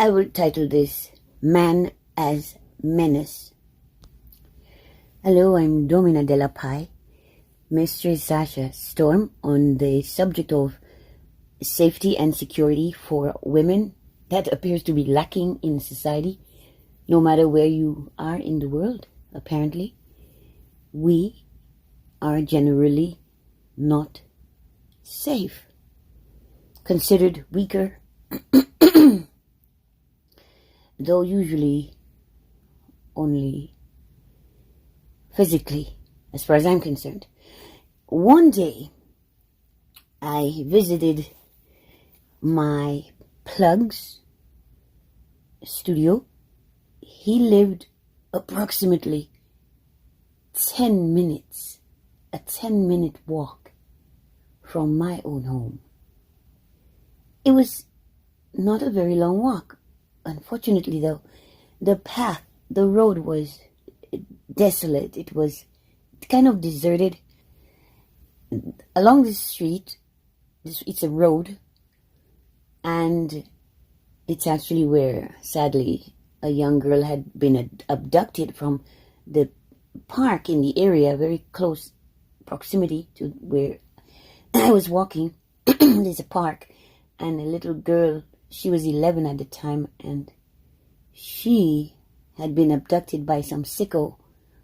I will title this Man as Menace. Hello, I'm Domina Della Pie, Mistress Sasha Storm, on the subject of safety and security for women that appears to be lacking in society, no matter where you are in the world. Apparently, we are generally not safe, considered weaker, though usually only physically, as far as I'm concerned. One day, I visited my plug's studio. He lived approximately 10 minutes, a 10-minute walk from my own home. It was not a very long walk. Unfortunately, though, the road was desolate. It was kind of deserted. Along this street, it's a road, and it's actually where, sadly, a young girl had been abducted from the park in the area, very close proximity to where I was walking. There's a park, and a little girl, she was 11 at the time, and she had been abducted by some sicko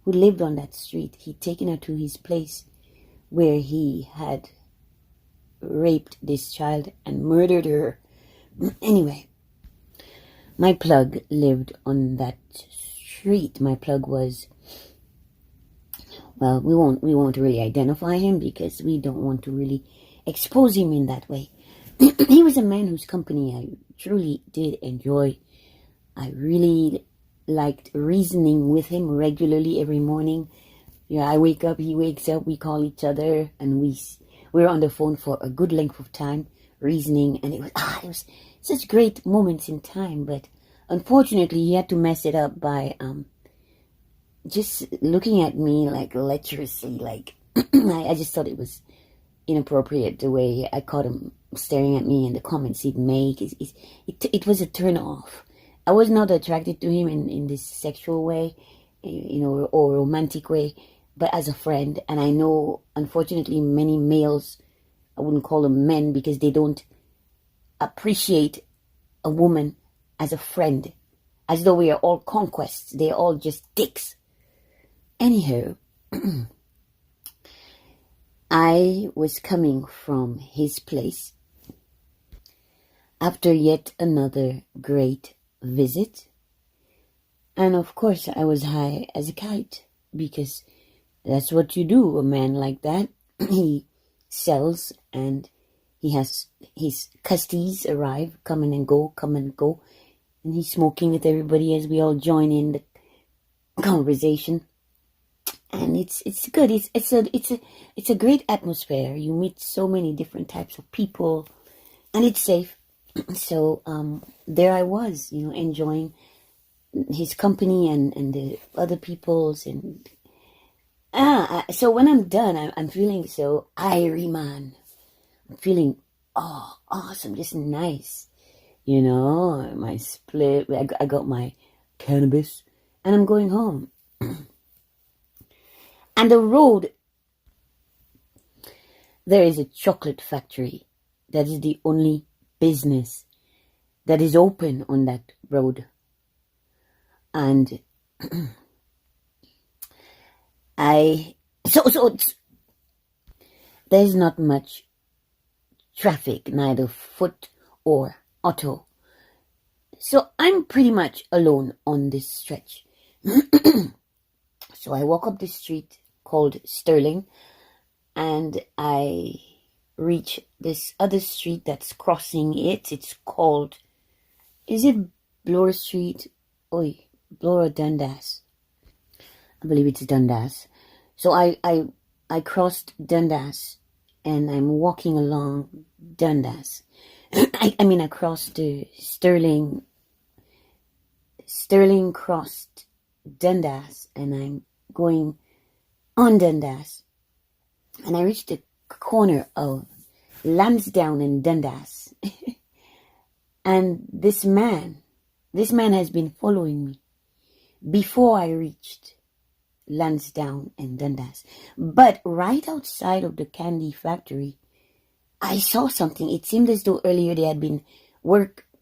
who lived on that street. He'd taken her to his place where he had raped this child and murdered her. Anyway, my plug lived on that street. My plug was, well, we won't really identify him because we don't want to really expose him in that way. He was a man whose company I truly did enjoy. I really liked reasoning with him regularly every morning. Yeah, I wake up, he wakes up, we call each other, and we're on the phone for a good length of time, reasoning, and it was such great moments in time. But unfortunately, he had to mess it up by just looking at me like lecherously. Like I just thought it was inappropriate the way I caught him staring at me and the comments he'd make. It was a turn off. I was not attracted to him in this sexual way, or romantic way, but as a friend. And I know, unfortunately, many males, I wouldn't call them men because they don't appreciate a woman as a friend, as though we are all conquests. They're all just dicks. Anyhow, I was coming from his place after yet another great visit, and of course I was high as a kite because that's what you do. A man like that, he sells, and he has his custies arrive, come and go, and he's smoking with everybody as we all join in the conversation. And it's good. It's a great atmosphere. You meet so many different types of people, and it's safe. So there I was, enjoying his company and the other people's. And so when I'm done, I'm feeling so irie, man. I'm feeling awesome, just nice. My split. I got my cannabis, and I'm going home. And the road, there is a chocolate factory. That is the only business that is open on that road. And there's not much traffic, neither foot or auto. So I'm pretty much alone on this stretch. So I walk up the street called Sterling, and I reach this other street that's crossing it. It's called, is it Bloor Street? Bloor Dundas. I believe it's Dundas. So I crossed Dundas, and I'm walking along Dundas. I crossed the Sterling crossed Dundas, and I'm going on Dundas, and I reached the corner of Lansdowne and Dundas, and this man This man has been following me before I reached Lansdowne and Dundas. But right outside of the candy factory, I saw something. It seemed as though earlier there had been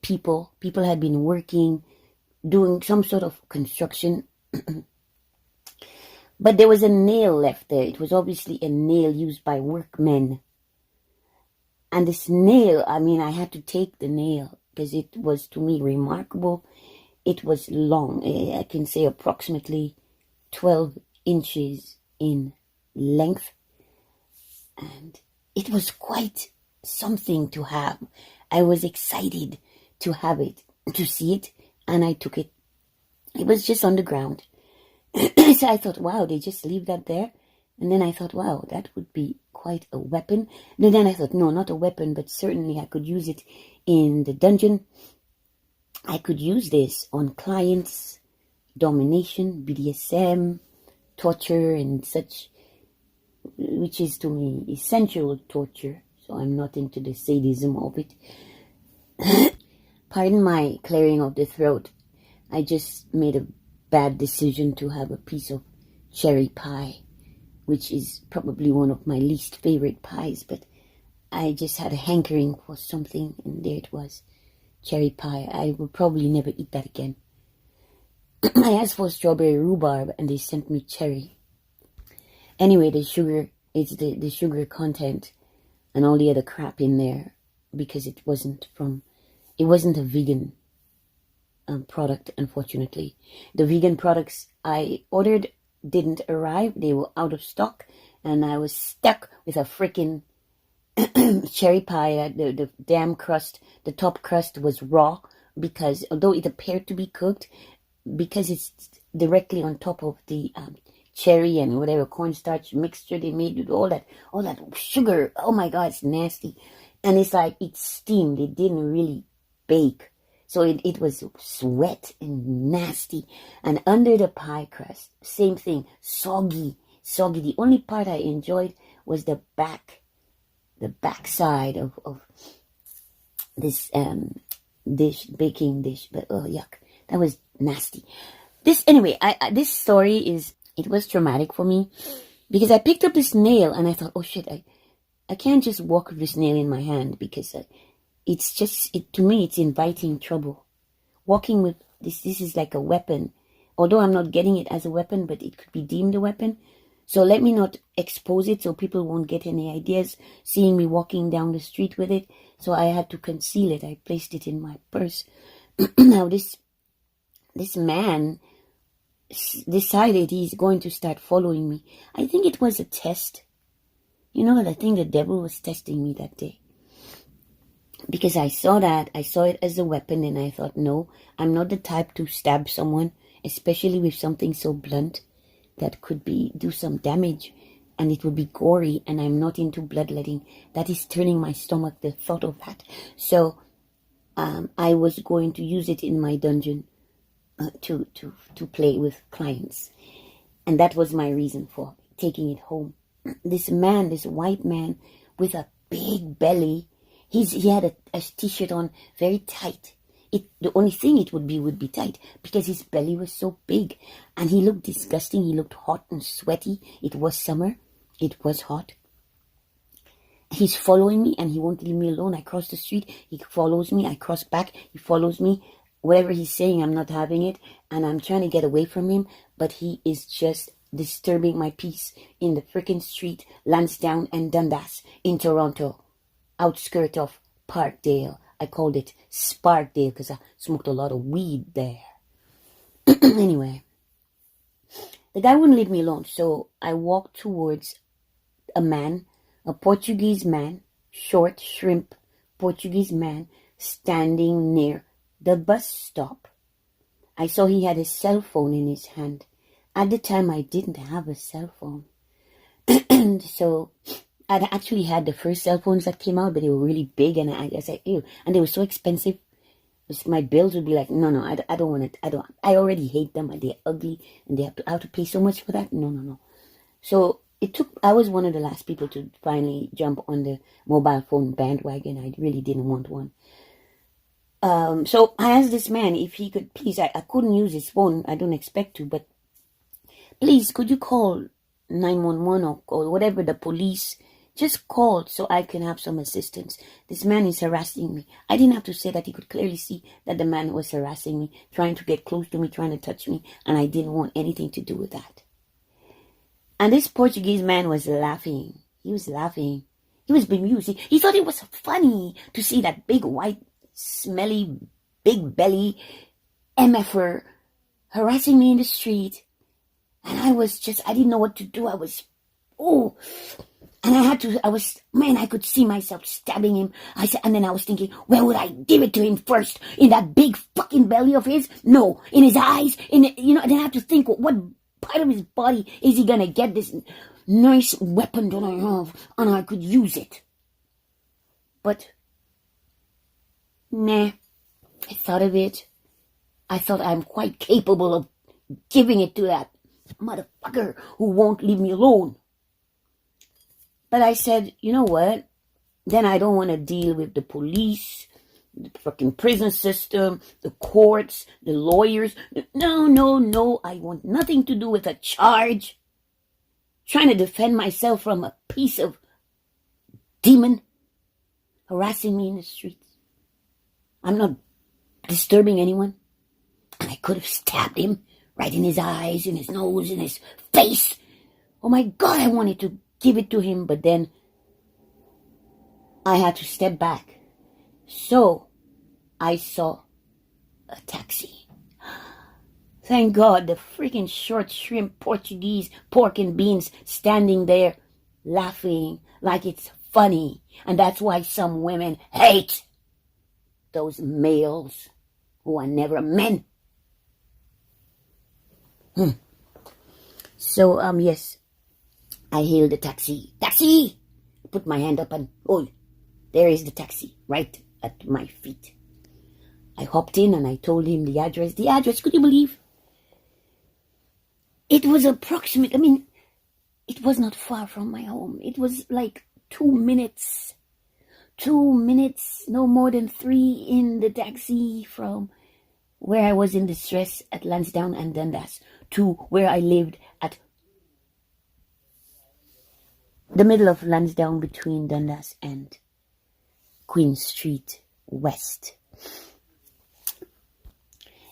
people had been working, doing some sort of construction. But there was a nail left there. It was obviously a nail used by workmen. And this nail, I mean, I had to take the nail because it was, to me, remarkable. It was long. I can say approximately 12 inches in length. And it was quite something to have. I was excited to have it, to see it, and I took it. It was just on the ground. So I thought, wow, they just leave that there. And then I thought, wow, that would be quite a weapon. And then I thought, no, not a weapon, but certainly I could use it in the dungeon. I could use this on clients, domination, BDSM, torture, and such, which is to me essential torture. So I'm not into the sadism of it. Pardon my clearing of the throat. I just made a bad decision to have a piece of cherry pie, which is probably one of my least favorite pies, but I just had a hankering for something, and there it was, cherry pie. I will probably never eat that again. I asked for strawberry rhubarb, and they sent me cherry. Anyway, the sugar, it's the sugar content and all the other crap in there, because it wasn't a vegan product, unfortunately. The vegan products I ordered didn't arrive. They were out of stock, and I was stuck with a freaking cherry pie. The damn crust, the top crust was raw, because although it appeared to be cooked, because it's directly on top of the cherry and whatever cornstarch mixture they made with all that sugar. Oh my God, it's nasty. And it's like it's steamed. It didn't really bake. So it was wet and nasty. And under the pie crust, same thing, soggy. The only part I enjoyed was the backside of this baking dish. But oh, yuck, that was nasty. This story it was traumatic for me, because I picked up this nail and I thought, oh shit, I can't just walk with this nail in my hand, because it's just, to me, it's inviting trouble. Walking with this is like a weapon. Although I'm not getting it as a weapon, but it could be deemed a weapon. So let me not expose it so people won't get any ideas seeing me walking down the street with it. So I had to conceal it. I placed it in my purse. Now this man decided he's going to start following me. I think it was a test. You know what? I think the devil was testing me that day. Because I saw it as a weapon, and I thought, no, I'm not the type to stab someone, especially with something so blunt that could do some damage, and it would be gory, and I'm not into bloodletting. That is turning my stomach, the thought of that. So I was going to use it in my dungeon to play with clients, and that was my reason for taking it home. This white man with a big belly. He had a t-shirt on, very tight. The only thing it would be tight, because his belly was so big. And he looked disgusting. He looked hot and sweaty. It was summer. It was hot. He's following me, and he won't leave me alone. I cross the street. He follows me. I cross back. He follows me. Whatever he's saying, I'm not having it. And I'm trying to get away from him. But he is just disturbing my peace in the freaking street, Lansdowne and Dundas in Toronto. Outskirt of Parkdale. I called it Sparkdale because I smoked a lot of weed there. Anyway, the guy wouldn't leave me alone, so I walked towards a Portuguese man, short, shrimp Portuguese man, standing near the bus stop. I saw he had a cell phone in his hand. At the time, I didn't have a cell phone. And so I'd actually had the first cell phones that came out, but they were really big, and I said, ew, and they were so expensive. My bills would be like, no, I don't want it. I already hate them. They're ugly, and I have to pay so much for that. No. So I was one of the last people to finally jump on the mobile phone bandwagon. I really didn't want one. So I asked this man if he could please, I couldn't use his phone. I don't expect to, but please, could you call 911 or whatever, the police? Just call so I can have some assistance. This man is harassing me. I didn't have to say that. He could clearly see that the man was harassing me, trying to get close to me, trying to touch me, and I didn't want anything to do with that. And this Portuguese man was laughing. He was laughing. He was bemused. He thought it was funny to see that big, white, smelly, big belly MFer harassing me in the street. And I didn't know what to do. And I could see myself stabbing him. And then I was thinking, where would I give it to him first? In that big fucking belly of his? No, in his eyes. Then I have to think, what part of his body is he gonna get this nice weapon that I have, and I could use it? But, nah, I thought of it. I thought I'm quite capable of giving it to that motherfucker who won't leave me alone. But I said, you know what? Then I don't want to deal with the police, the fucking prison system, the courts, the lawyers. No. I want nothing to do with a charge. Trying to defend myself from a piece of demon harassing me in the streets. I'm not disturbing anyone. And I could have stabbed him right in his eyes, in his nose, in his face. Oh my God, I wanted to give it to him, but then I had to step back. So I saw a taxi. Thank God, the freaking short shrimp Portuguese pork and beans standing there laughing like it's funny. And that's why some women hate those males who are never men. So, yes, I hailed the taxi. Taxi! Put my hand up and, oh, there is the taxi right at my feet. I hopped in and I told him the address. The address, could you believe? It was approximate. It was not far from my home. It was like 2 minutes. 2 minutes, no more than 3 in the taxi from where I was in distress at Lansdowne and Dundas to where I lived at the middle of Lansdowne between Dundas and Queen Street West.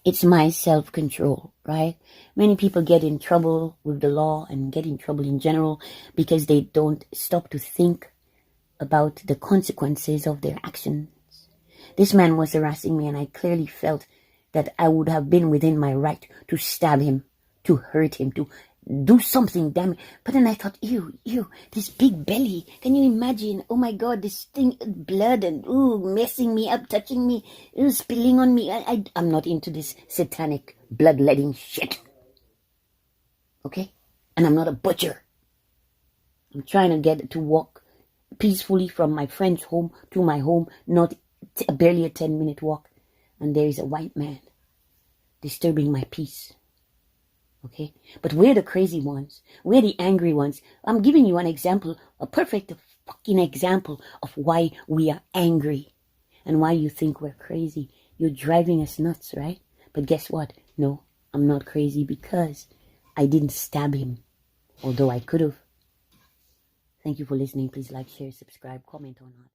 It's my self-control, right? Many people get in trouble with the law and get in trouble in general because they don't stop to think about the consequences of their actions. This man was harassing me and I clearly felt that I would have been within my right to stab him, to hurt him, to do something, damn it. But then I thought, ew, this big belly. Can you imagine? Oh my God, this thing, blood and messing me up, touching me, spilling on me. I'm not into this satanic bloodletting shit. Okay? And I'm not a butcher. I'm trying to get to walk peacefully from my friend's home to my home, not barely a 10-minute walk. And there is a white man disturbing my peace. Okay? But we're the crazy ones. We're the angry ones. I'm giving you an example, a perfect fucking example of why we are angry and why you think we're crazy. You're driving us nuts, right? But guess what? No, I'm not crazy because I didn't stab him, although I could have. Thank you for listening. Please like, share, subscribe, comment or not.